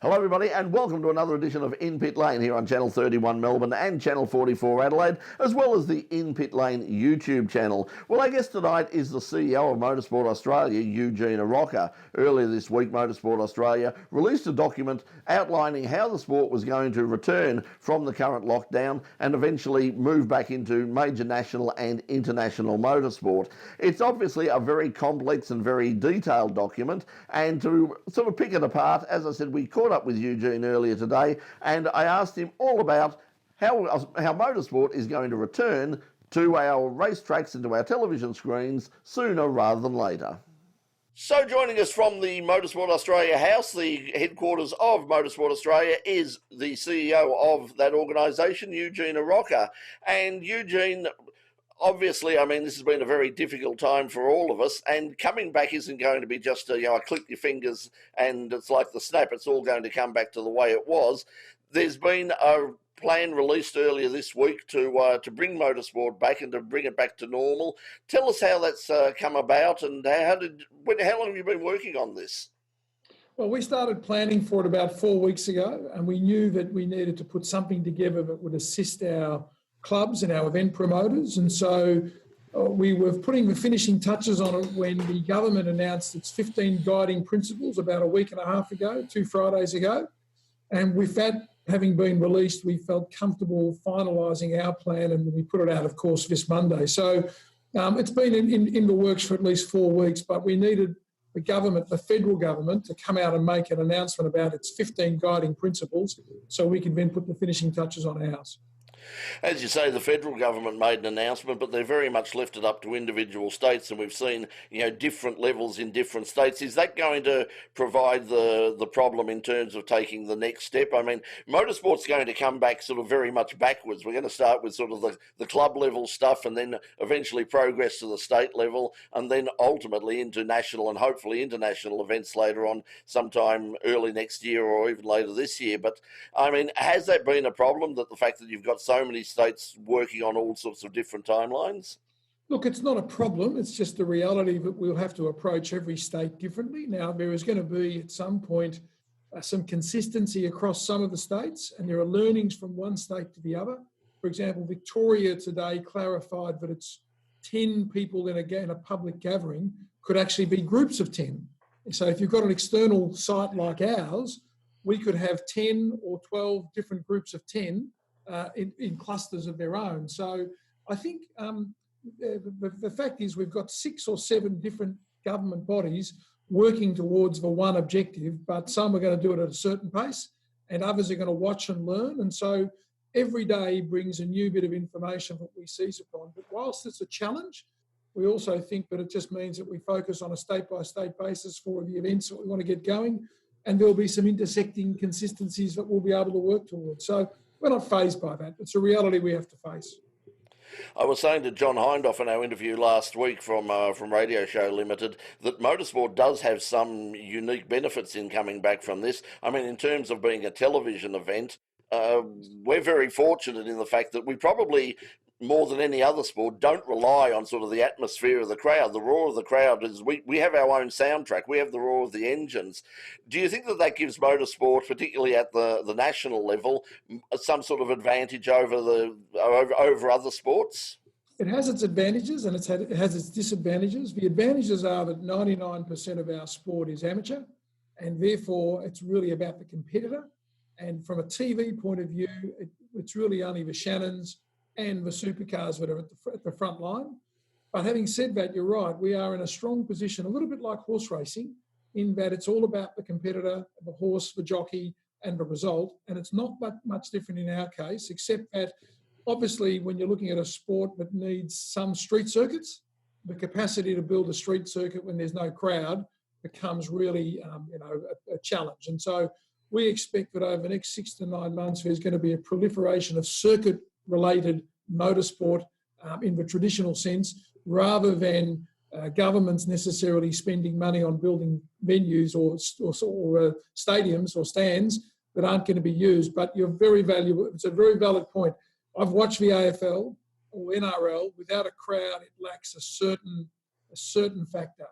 Hello everybody and welcome to another edition of In Pit Lane here on Channel 31 Melbourne and Channel 44 Adelaide, as well as the In Pit Lane YouTube channel. Well, our guest tonight is the CEO of Motorsport Australia, Eugene Arocca. Earlier this week, Motorsport Australia released a document outlining how the sport was going to return from the current lockdown and eventually move back into major national and international motorsport. It's obviously a very complex and very detailed document, and to sort of pick it apart, as I said, we caught up with Eugene earlier today and I asked him all about how motorsport is going to return to our racetracks and to our television screens sooner rather than later. So joining us from the Motorsport Australia house, the headquarters of Motorsport Australia, is the CEO of that organisation, Eugene Arocca. And Eugene, obviously, I mean, this has been a very difficult time for all of us, and coming back isn't going to be just I click your fingers and it's like the snap. It's all going to come back to the way it was. There's been a plan released earlier this week to bring motorsport back and to bring it back to normal. Tell us how that's come about, and how long have you been working on this? Well, we started planning for it about 4 weeks ago, and we knew that we needed to put something together that would assist our clubs and our event promoters. And so we were putting the finishing touches on it when the government announced its 15 guiding principles about a week and a half ago, 2 Fridays ago. And with that having been released, we felt comfortable finalising our plan, and we put it out, of course, this Monday. So it's been in the works for at least 4 weeks, but we needed the government, the federal government, to come out and make an announcement about its 15 guiding principles so we could then put the finishing touches on ours. As you say, the federal government made an announcement, but they're very much left it up to individual states, and we've seen, different levels in different states. Is that going to provide the problem in terms of taking the next step? I mean, motorsport's going to come back sort of very much backwards. We're going to start with sort of the club level stuff and then eventually progress to the state level and then ultimately into national and hopefully international events later on, sometime early next year or even later this year. But, I mean, has that been a problem, that the fact that you've got so many states working on all sorts of different timelines? Look, it's not a problem. It's just the reality that we'll have to approach every state differently. Now, there is going to be at some point some consistency across some of the states, and there are learnings from one state to the other. For example, Victoria today clarified that it's 10 people in a public gathering could actually be groups of 10. So if you've got an external site like ours, we could have 10 or 12 different groups of 10 in clusters of their own. So I think the fact is we've got 6 or 7 different government bodies working towards the one objective, but some are going to do it at a certain pace and others are going to watch and learn. And so every day brings a new bit of information that we seize upon. But whilst it's a challenge, we also think that it just means that we focus on a state-by-state basis for the events that we want to get going, and there'll be some intersecting consistencies that we'll be able to work towards. So we're not fazed by that. It's a reality we have to face. I was saying to John Hindhoff in our interview last week from Radio Show Limited that motorsport does have some unique benefits in coming back from this. I mean, in terms of being a television event, we're very fortunate in the fact that we probably, more than any other sport, don't rely on sort of the atmosphere of the crowd. The roar of the crowd is, we have our own soundtrack. We have the roar of the engines. Do you think that gives motorsport, particularly at the national level, some sort of advantage over other sports? It has its advantages and it has its disadvantages. The advantages are that 99% of our sport is amateur, and therefore it's really about the competitor. And from a TV point of view, it's really only the Shannons and the supercars that are at the front line. But having said that, you're right, we are in a strong position, a little bit like horse racing, in that it's all about the competitor, the horse, the jockey, and the result. And it's not much different in our case, except that obviously when you're looking at a sport that needs some street circuits, the capacity to build a street circuit when there's no crowd becomes really a challenge. And so we expect that over the next 6 to 9 months, there's going to be a proliferation of circuit-related motorsport in the traditional sense, rather than governments necessarily spending money on building venues or stadiums or stands that aren't going to be used. But you're very valuable. It's a very valid point. I've watched the AFL or NRL. Without a crowd, it lacks a certain factor.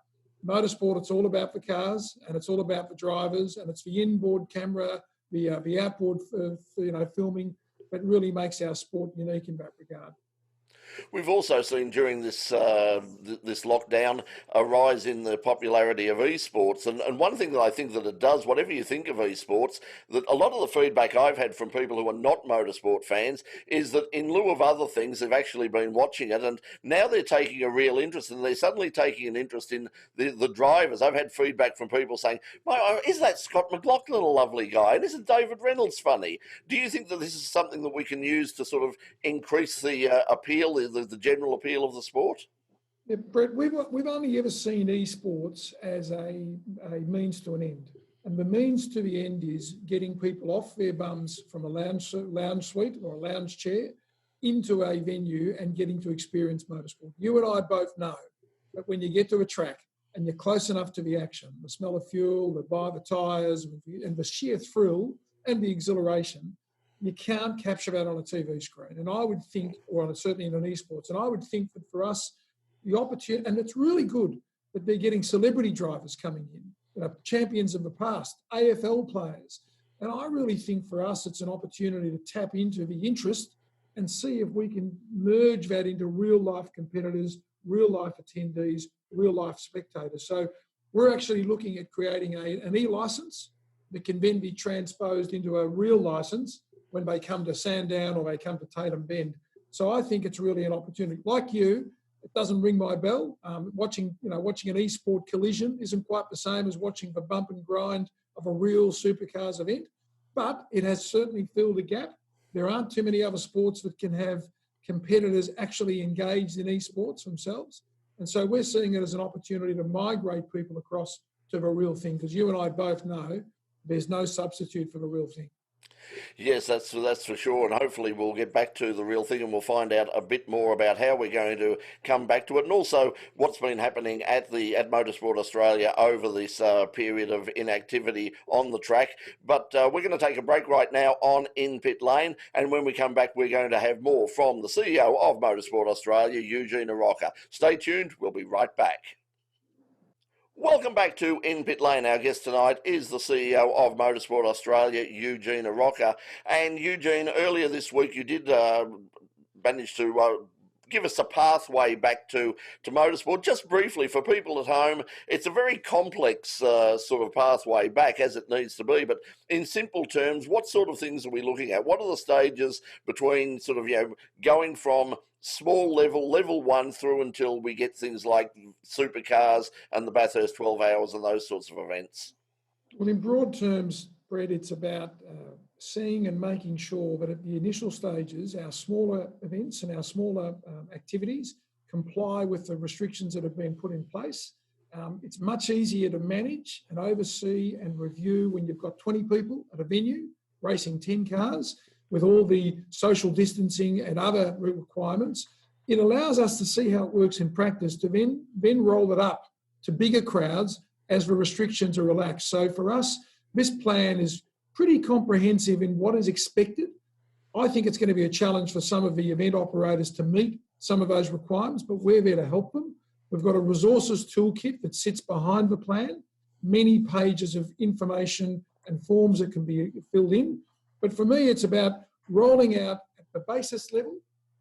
Motorsport, it's all about the cars and it's all about the drivers, and it's the inboard camera, the outboard filming that really makes our sport unique in that regard. We've also seen during this this lockdown a rise in the popularity of esports, and one thing that I think that it does, whatever you think of esports, that a lot of the feedback I've had from people who are not motorsport fans is that in lieu of other things, they've actually been watching it, and now they're taking a real interest, and they're suddenly taking an interest in the drivers. I've had feedback from people saying, "Isn't that Scott McLaughlin a lovely guy? And isn't David Reynolds funny?" Do you think that this is something that we can use to sort of increase the appeal, the general appeal of the sport? Yeah, Brett, we've only ever seen esports as a means to an end. And the means to the end is getting people off their bums from a lounge suite or a lounge chair into a venue and getting to experience motorsport. You and I both know that when you get to a track and you're close enough to the action, the smell of fuel, the bite of the tyres, and the sheer thrill and the exhilaration, you can't capture that on a TV screen. And I would think, or certainly in an esports, and I would think that for us, the opportunity, and it's really good that they're getting celebrity drivers coming in, champions of the past, AFL players. And I really think for us, it's an opportunity to tap into the interest and see if we can merge that into real life competitors, real life attendees, real life spectators. So we're actually looking at creating an e-license that can then be transposed into a real license when they come to Sandown or they come to Tatum Bend. So I think it's really an opportunity. Like you, it doesn't ring my bell. Watching an esport collision isn't quite the same as watching the bump and grind of a real supercars event, but it has certainly filled a gap. There aren't too many other sports that can have competitors actually engaged in esports themselves. And so we're seeing it as an opportunity to migrate people across to the real thing, because you and I both know there's no substitute for the real thing. Yes, that's for sure, and hopefully we'll get back to the real thing and we'll find out a bit more about how we're going to come back to it, and also what's been happening at Motorsport Australia over this period of inactivity on the track. But we're going to take a break right now on In Pit Lane, and when we come back we're going to have more from the CEO of Motorsport Australia, Eugene Arocca. Stay tuned, we'll be right back. Welcome back to In Pit Lane. Our guest tonight is the CEO of Motorsport Australia, Eugene Arocca. And Eugene, earlier this week you did manage to give us a pathway back to motorsport. Just briefly, for people at home, it's a very complex sort of pathway back, as it needs to be. But in simple terms, what sort of things are we looking at? What are the stages between sort of, going from small level 1 through until we get things like supercars and the Bathurst 12 Hours and those sorts of events? Well, in broad terms, Brett, it's about seeing and making sure that at the initial stages, our smaller events and our smaller activities comply with the restrictions that have been put in place. It's much easier to manage and oversee and review when you've got 20 people at a venue racing 10 cars with all the social distancing and other requirements. It allows us to see how it works in practice to then roll it up to bigger crowds as the restrictions are relaxed. So for us, this plan is pretty comprehensive in what is expected. I think it's going to be a challenge for some of the event operators to meet some of those requirements, but we're there to help them. We've got a resources toolkit that sits behind the plan, many pages of information and forms that can be filled in. But for me, it's about rolling out at the basis level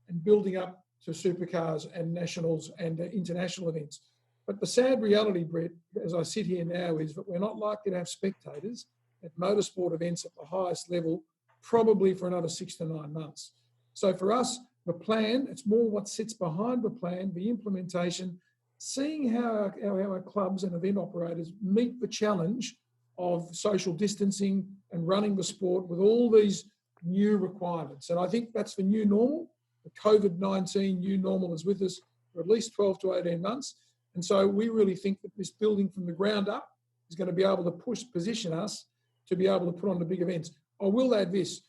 and building up to supercars and nationals and international events. But the sad reality, Brett, as I sit here now, is that we're not likely to have spectators at motorsport events at the highest level, probably for another 6 to 9 months. So for us, the plan, it's more what sits behind the plan, the implementation, seeing how our clubs and event operators meet the challenge of social distancing and running the sport with all these new requirements. And I think that's the new normal. The COVID-19 new normal is with us for at least 12 to 18 months. And so we really think that this building from the ground up is going to be able to position us to be able to put on the big events. I will add this,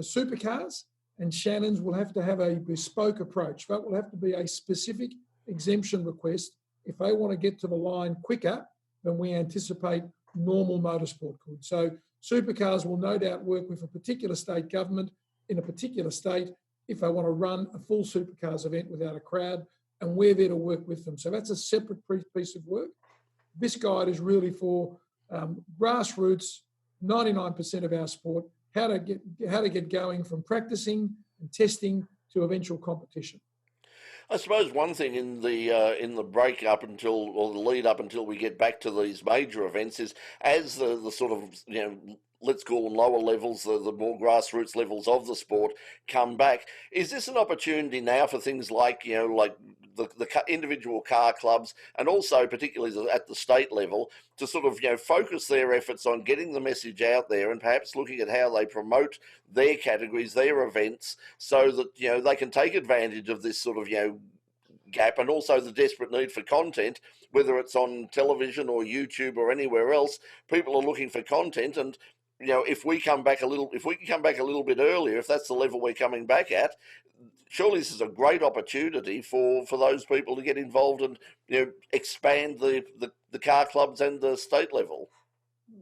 supercars and Shannons will have to have a bespoke approach. That will have to be a specific exemption request if they want to get to the line quicker than we anticipate normal motorsport could. So supercars will no doubt work with a particular state government in a particular state if they want to run a full supercars event without a crowd. and we're there to work with them. So that's a separate piece of work. This guide is really for grassroots, 99% of our sport, how to get going from practicing and testing to eventual competition. I suppose one thing in the break up until, or the lead up until we get back to these major events, is as the sort of, let's call them lower levels, the more grassroots levels of the sport come back. Is this an opportunity now for things like, like the individual car clubs, and also particularly at the state level, to sort of, focus their efforts on getting the message out there, and perhaps looking at how they promote their categories, their events, so that, they can take advantage of this sort of, gap, and also the desperate need for content, whether it's on television or YouTube or anywhere else. People are looking for content, and if we can come back a little bit earlier, if that's the level we're coming back at, surely this is a great opportunity for those people to get involved and expand the car clubs and the state level.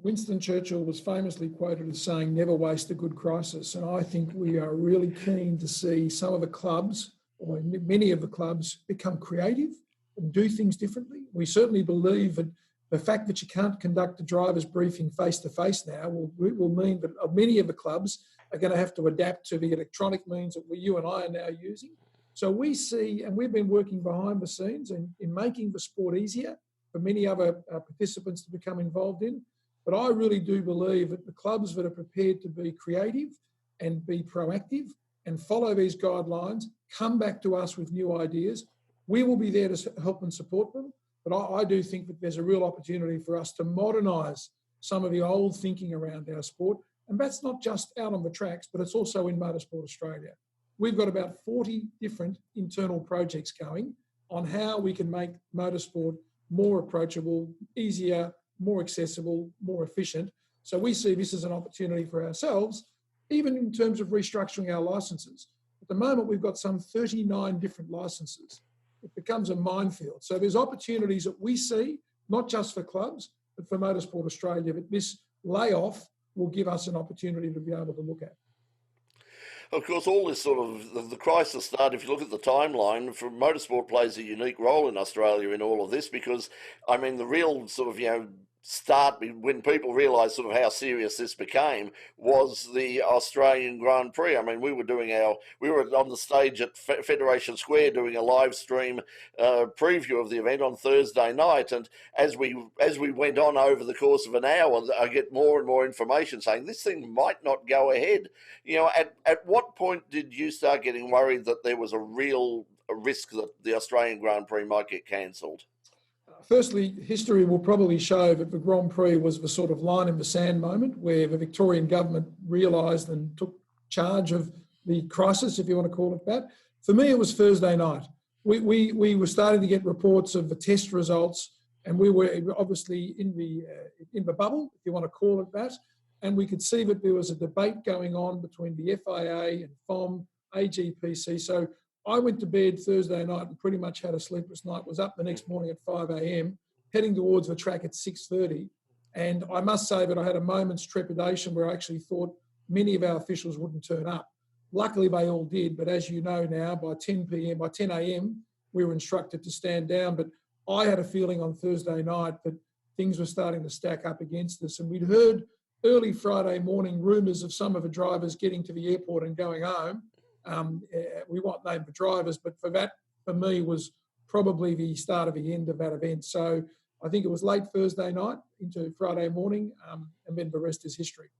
Winston Churchill was famously quoted as saying, "Never waste a good crisis." And I think we are really keen to see some of the clubs, or many of the clubs, become creative and do things differently. We certainly believe that the fact that you can't conduct a driver's briefing face-to-face now will mean that many of the clubs are going to have to adapt to the electronic means that you and I are now using. So we see, and we've been working behind the scenes in making the sport easier for many other participants to become involved in. But I really do believe that the clubs that are prepared to be creative and be proactive and follow these guidelines, come back to us with new ideas. We will be there to help and support them. But I do think that there's a real opportunity for us to modernise some of the old thinking around our sport. And that's not just out on the tracks, but it's also in Motorsport Australia. We've got about 40 different internal projects going on how we can make motorsport more approachable, easier, more accessible, more efficient. So we see this as an opportunity for ourselves, even in terms of restructuring our licenses. At the moment, we've got some 39 different licenses. It becomes a minefield. So there's opportunities that we see, not just for clubs, but for Motorsport Australia, that this layoff will give us an opportunity to be able to look at. Of course, all this sort of, the crisis started, if you look at the timeline, motorsport plays a unique role in Australia in all of this, because, I mean, the real sort of, start when people realised sort of how serious this became was the Australian Grand Prix. I mean, we were on the stage at Federation Square doing a live stream preview of the event on Thursday night, and as we went on over the course of an hour, I get more and more information saying this thing might not go ahead. At what point did you start getting worried that there was a real risk that the Australian Grand Prix might get cancelled? Firstly, history will probably show that the Grand Prix was the sort of line in the sand moment where the Victorian government realised and took charge of the crisis, if you want to call it that. For me, it was Thursday night. We were starting to get reports of the test results, and we were obviously in the bubble, if you want to call it that. And we could see that there was a debate going on between the FIA and FOM, AGPC. So I went to bed Thursday night and pretty much had a sleepless night, was up the next morning at 5 a.m, heading towards the track at 6:30. And I must say that I had a moment's trepidation where I actually thought many of our officials wouldn't turn up. Luckily, they all did. But as you know now, by 10 a.m, we were instructed to stand down. But I had a feeling on Thursday night that things were starting to stack up against us. And we'd heard early Friday morning rumours of some of the drivers getting to the airport and going home. We won't name the drivers, but for me, was probably the start of the end of that event. So I think it was late Thursday night into Friday morning, and then the rest is history.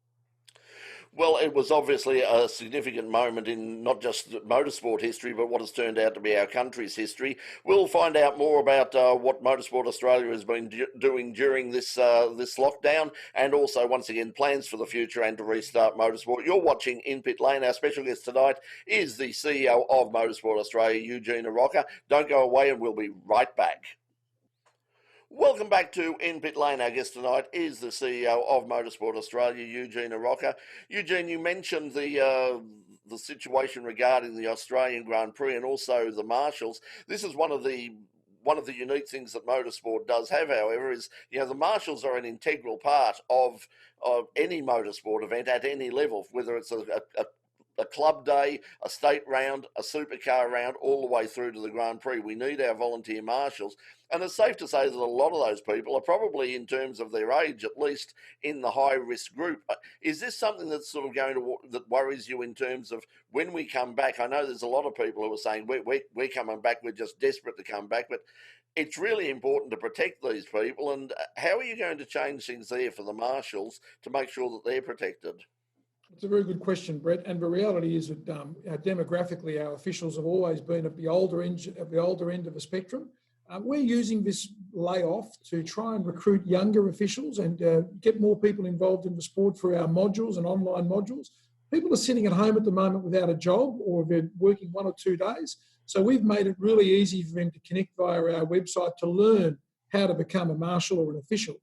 Well, it was obviously a significant moment in not just motorsport history, but what has turned out to be our country's history. We'll find out more about what Motorsport Australia has been doing during this lockdown, and also, once again, plans for the future and to restart motorsport. You're watching In Pit Lane. Our special guest tonight is the CEO of Motorsport Australia, Eugene Arocca. Don't go away, and we'll be right back. Welcome back to In Pit Lane. Our guest tonight is the CEO of Motorsport Australia, Eugene Arocca. Eugene, you mentioned the situation regarding the Australian Grand Prix and also the marshals. This is one of the unique things that motorsport does have, however, is the marshals are an integral part of any motorsport event at any level, whether it's a a club day, a state round, a supercar round, all the way through to the Grand Prix. We need our volunteer marshals. And it's safe to say that a lot of those people are probably, in terms of their age, at least in the high-risk group. Is this something that's sort of that worries you in terms of when we come back? I know there's a lot of people who are saying, we're coming back, we're just desperate to come back, but it's really important to protect these people. And how are you going to change things there for the marshals to make sure that they're protected? It's a very good question, Brett. And the reality is that demographically, our officials have always been at the older end of the spectrum. We're using this layoff to try and recruit younger officials and get more people involved in the sport through our modules and online modules. People are sitting at home at the moment without a job, or they're working 1 or 2 days. So we've made it really easy for them to connect via our website to learn how to become a marshal or an official.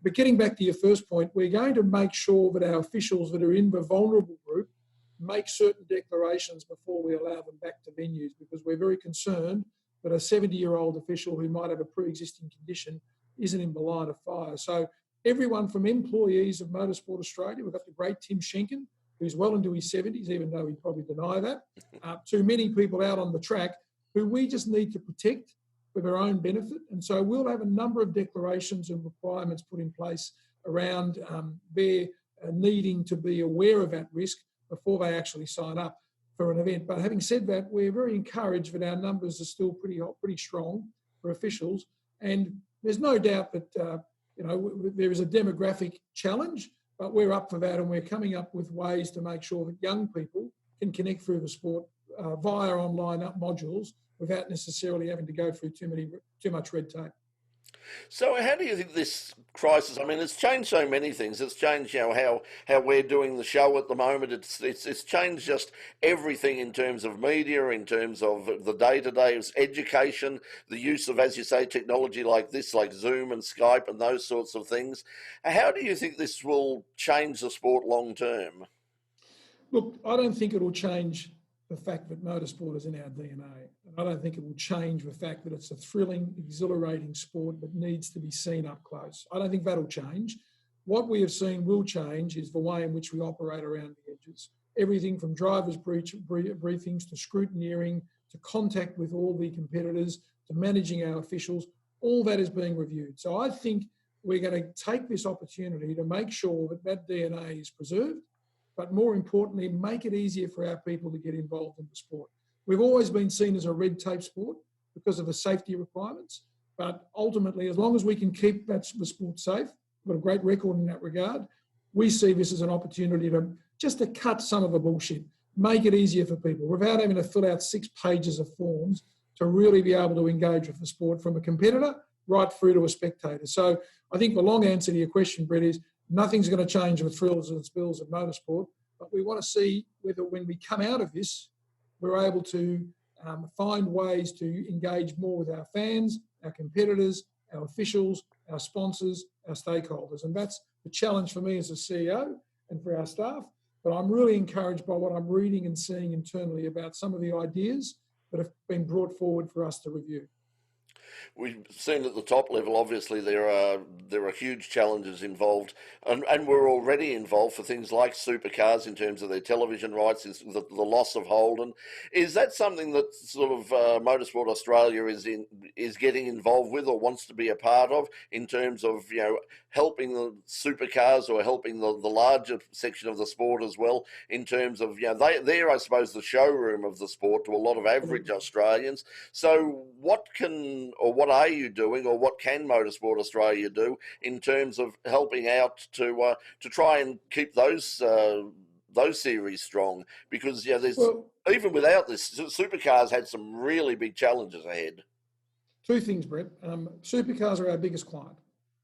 But getting back to your first point, we're going to make sure that our officials that are in the vulnerable group make certain declarations before we allow them back to venues, because we're very concerned that a 70-year-old official who might have a pre-existing condition isn't in the line of fire. So everyone from employees of Motorsport Australia, we've got the great Tim Schenken, who's well into his 70s, even though he'd probably deny that, to many people out on the track who we just need to protect for their own benefit. And so we'll have a number of declarations and requirements put in place around their needing to be aware of that risk before they actually sign up for an event. But having said that, we're very encouraged that our numbers are still pretty strong for officials. And there's no doubt that there is a demographic challenge, but we're up for that, and we're coming up with ways to make sure that young people can connect through the sport via online modules without necessarily having to go through too much red tape. So how do you think this crisis, I mean, it's changed so many things. It's changed, how we're doing the show at the moment. It's changed just everything in terms of media, in terms of the day-to-day, it's education, the use of, as you say, technology like this, like Zoom and Skype and those sorts of things. How do you think this will change the sport long term? Look, I don't think it will change the fact that motorsport is in our DNA. And I don't think it will change the fact that it's a thrilling, exhilarating sport that needs to be seen up close. I don't think that'll change. What we have seen will change is the way in which we operate around the edges. Everything from drivers' briefings to scrutineering to contact with all the competitors to managing our officials, all that is being reviewed. So I think we're going to take this opportunity to make sure that that DNA is preserved, but more importantly, make it easier for our people to get involved in the sport. We've always been seen as a red tape sport because of the safety requirements, but ultimately, as long as we can keep the sport safe, we've got a great record in that regard, we see this as an opportunity to cut some of the bullshit, make it easier for people without having to fill out 6 pages of forms to really be able to engage with the sport from a competitor right through to a spectator. So I think the long answer to your question, Brett, is nothing's going to change with thrills and spills of motorsport, but we want to see whether when we come out of this, we're able to find ways to engage more with our fans, our competitors, our officials, our sponsors, our stakeholders. And that's the challenge for me as a CEO and for our staff. But I'm really encouraged by what I'm reading and seeing internally about some of the ideas that have been brought forward for us to review. We've seen at the top level, obviously, there are huge challenges involved, and we're already involved for things like supercars in terms of their television rights, the loss of Holden. Is that something that sort of Motorsport Australia is getting involved with or wants to be a part of in terms of helping the supercars or helping the larger section of the sport as well in terms of they're, I suppose, the showroom of the sport to a lot of average Australians. So what are you doing, or what can Motorsport Australia do in terms of helping out to try and keep those series strong? Because even without this, supercars had some really big challenges ahead. 2 things, Brett. Supercars are our biggest client.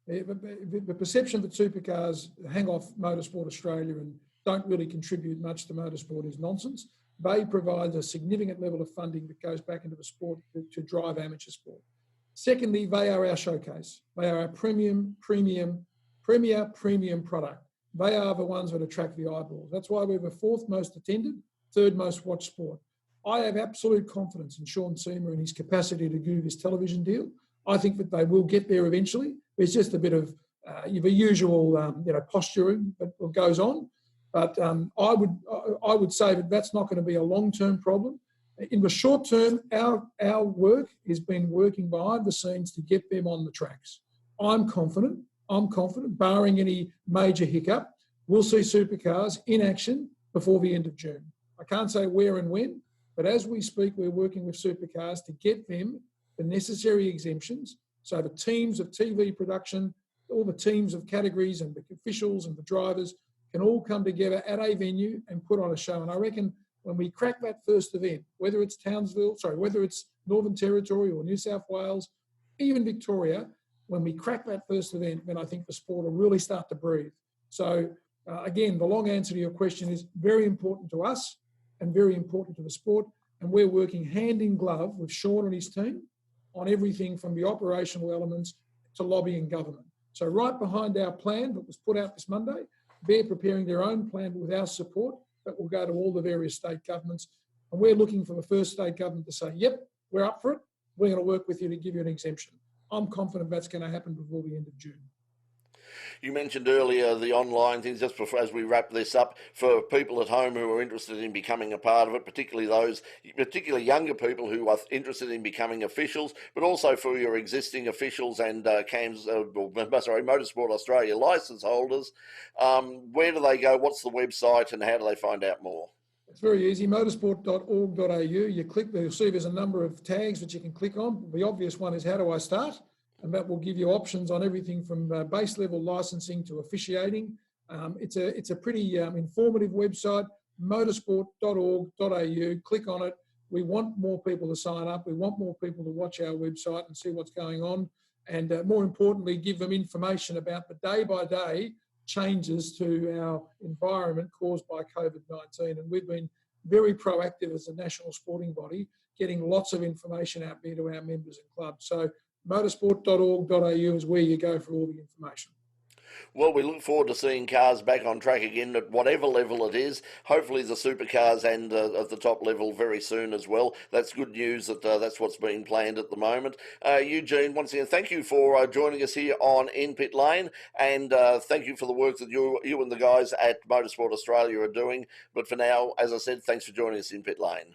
The perception that supercars hang off Motorsport Australia and don't really contribute much to motorsport is nonsense. They provide a significant level of funding that goes back into the sport to drive amateur sport. Secondly, they are our showcase. They are our premier product. They are the ones that attract the eyeballs. That's why we're the 4th most attended, 3rd most watched sport. I have absolute confidence in Sean Seamer and his capacity to do this television deal. I think that they will get there eventually. There's just a bit of the usual posturing that goes on. But I would say that that's not going to be a long-term problem. In the short term, our work has been working behind the scenes to get them on the tracks. I'm confident, barring any major hiccup, we'll see supercars in action before the end of June. I can't say where and when, but as we speak, we're working with supercars to get them the necessary exemptions. So the teams of TV production, all the teams of categories and the officials and the drivers can all come together at a venue and put on a show. And I reckon when we crack that first event, whether it's whether it's Northern Territory or New South Wales, even Victoria, when we crack that first event, then I think the sport will really start to breathe. So again, the long answer to your question is very important to us and very important to the sport. And we're working hand in glove with Sean and his team on everything from the operational elements to lobbying government. So right behind our plan that was put out this Monday, they're preparing their own plan with our support that will go to all the various state governments. And we're looking for the first state government to say, yep, we're up for it. We're going to work with you to give you an exemption. I'm confident that's going to happen before the end of June. You mentioned earlier the online things, just before, as we wrap this up, for people at home who are interested in becoming a part of it, particularly younger people who are interested in becoming officials, but also for your existing officials and Motorsport Australia licence holders. Where do they go? What's the website and how do they find out more? It's very easy, motorsport.org.au. You click, you'll see there's a number of tags that you can click on. The obvious one is how do I start? And that will give you options on everything from base level licensing to officiating. It's a pretty informative website, motorsport.org.au. Click on it. We want more people to sign up. We want more people to watch our website and see what's going on. And more importantly, give them information about the day-by-day changes to our environment caused by COVID-19. And we've been very proactive as a national sporting body, getting lots of information out there to our members and clubs. So motorsport.org.au is where you go for all the information. Well, we look forward to seeing cars back on track again at whatever level it is. Hopefully the supercars and at the top level very soon as well. That's good news that that's what's being planned at the moment. Eugene, once again, thank you for joining us here on In Pit Lane, and thank you for the work that you and the guys at Motorsport Australia are doing. But for now, as I said, thanks for joining us in Pit Lane.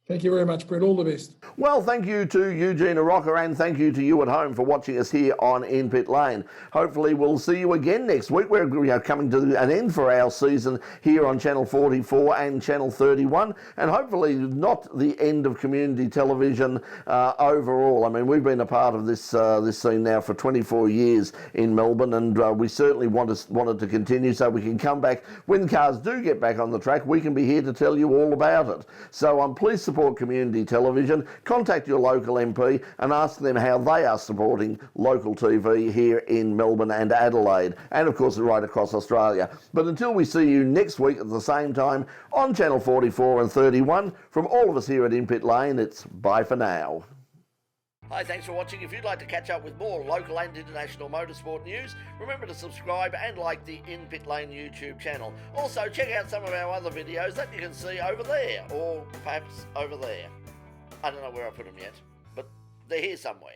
Thank you very much, Brett. All the best. Well, thank you to Eugene Arocca and thank you to you at home for watching us here on In Pit Lane. Hopefully we'll see you again next week. We're coming to an end for our season here on Channel 44 and Channel 31, and hopefully not the end of community television overall. I mean, we've been a part of this scene now for 24 years in Melbourne, and we certainly want it to continue so we can come back when cars do get back on the track. We can be here to tell you all about it. So please support community television. Contact your local MP and ask them how they are supporting local TV here in Melbourne and Adelaide, and of course right across Australia. But until we see you next week at the same time on Channel 44 and 31, from all of us here at In Pit Lane, it's bye for now. Hi, thanks for watching. If you'd like to catch up with more local and international motorsport news, remember to subscribe and like the In Pit Lane YouTube channel. Also, check out some of our other videos that you can see over there, or perhaps over there. I don't know where I put them yet, but they're here somewhere.